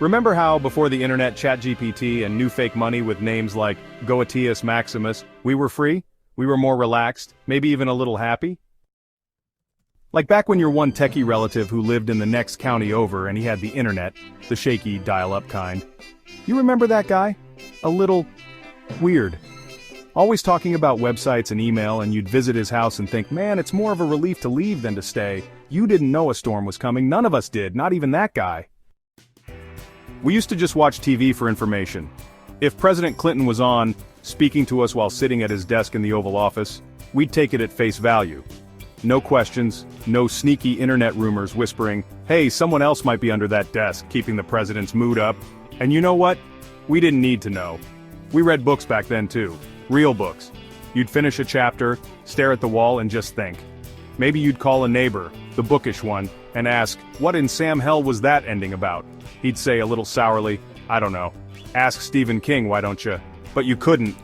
Remember how, before the internet, ChatGPT, and new fake money with names like Goetius Maximus, we were free? We were more relaxed, maybe even a little happy? Like back when your one techie relative who lived in the next county over and he had the internet, the shaky dial-up kind. You remember that guy? A little weird. Always talking about websites and email, and you'd visit his house and think, man, it's more of a relief to leave than to stay. You didn't know a storm was coming, none of us did, not even that guy. We used to just watch TV for information. If President Clinton was on, speaking to us while sitting at his desk in the Oval Office, we'd take it at face value. No questions, no sneaky internet rumors whispering, hey, someone else might be under that desk, keeping the president's mood up. And you know what? We didn't need to know. We read books back then too. Real books. You'd finish a chapter, stare at the wall and just think. Maybe you'd call a neighbor, the bookish one, and ask, what in Sam hell was that ending about? He'd say a little sourly, I don't know. Ask Stephen King, why don't you? But you couldn't.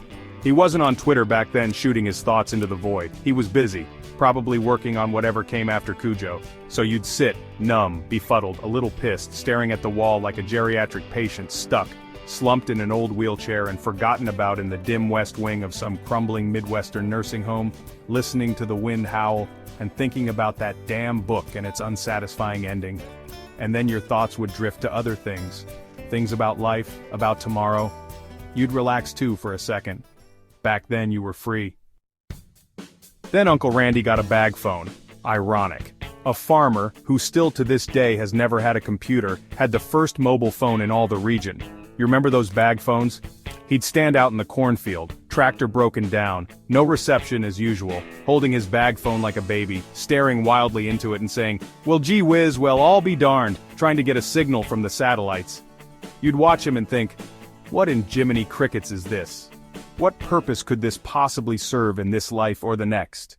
He wasn't on Twitter back then shooting his thoughts into the void. He was busy, probably working on whatever came after Cujo. So you'd sit, numb, befuddled, a little pissed, staring at the wall like a geriatric patient stuck, slumped in an old wheelchair and forgotten about in the dim west wing of some crumbling Midwestern nursing home, listening to the wind howl, and thinking about that damn book and its unsatisfying ending. And then your thoughts would drift to other things. Things about life, about tomorrow. You'd relax too for a second. Back then you were free. Then Uncle Randy got a bag phone. Ironic. A farmer, who still to this day has never had a computer, had the first mobile phone in all the region. You remember those bag phones? He'd stand out in the cornfield, tractor broken down, no reception as usual, holding his bag phone like a baby, staring wildly into it and saying, well gee whiz, well I'll be darned, trying to get a signal from the satellites. You'd watch him and think, what in Jiminy Crickets is this? What purpose could this possibly serve in this life or the next?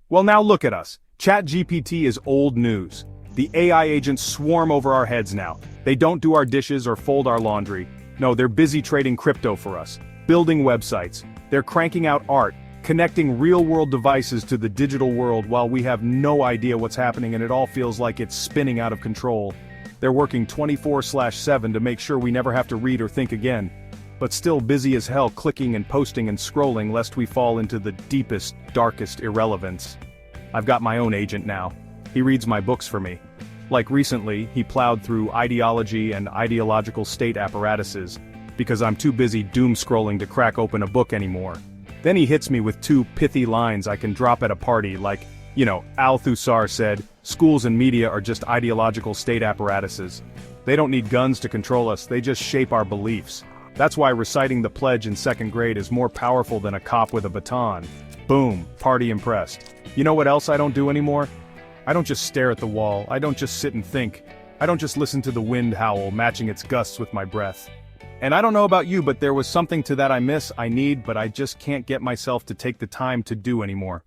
Well now look at us. ChatGPT is old news. The AI agents swarm over our heads now. They don't do our dishes or fold our laundry. No, they're busy trading crypto for us, building websites. They're cranking out art, connecting real-world devices to the digital world while we have no idea what's happening and it all feels like it's spinning out of control. They're working 24/7 to make sure we never have to read or think again. But still busy as hell clicking and posting and scrolling lest we fall into the deepest, darkest irrelevance. I've got my own agent now. He reads my books for me. Like recently, he plowed through ideology and ideological state apparatuses, because I'm too busy doom-scrolling to crack open a book anymore. Then he hits me with 2 pithy lines I can drop at a party like, Althusser said, schools and media are just ideological state apparatuses. They don't need guns to control us, they just shape our beliefs. That's why reciting the pledge in 2nd grade is more powerful than a cop with a baton. Boom, party impressed. You know what else I don't do anymore? I don't just stare at the wall, I don't just sit and think. I don't just listen to the wind howl, matching its gusts with my breath. And I don't know about you, but there was something to that I need, but I just can't get myself to take the time to do anymore.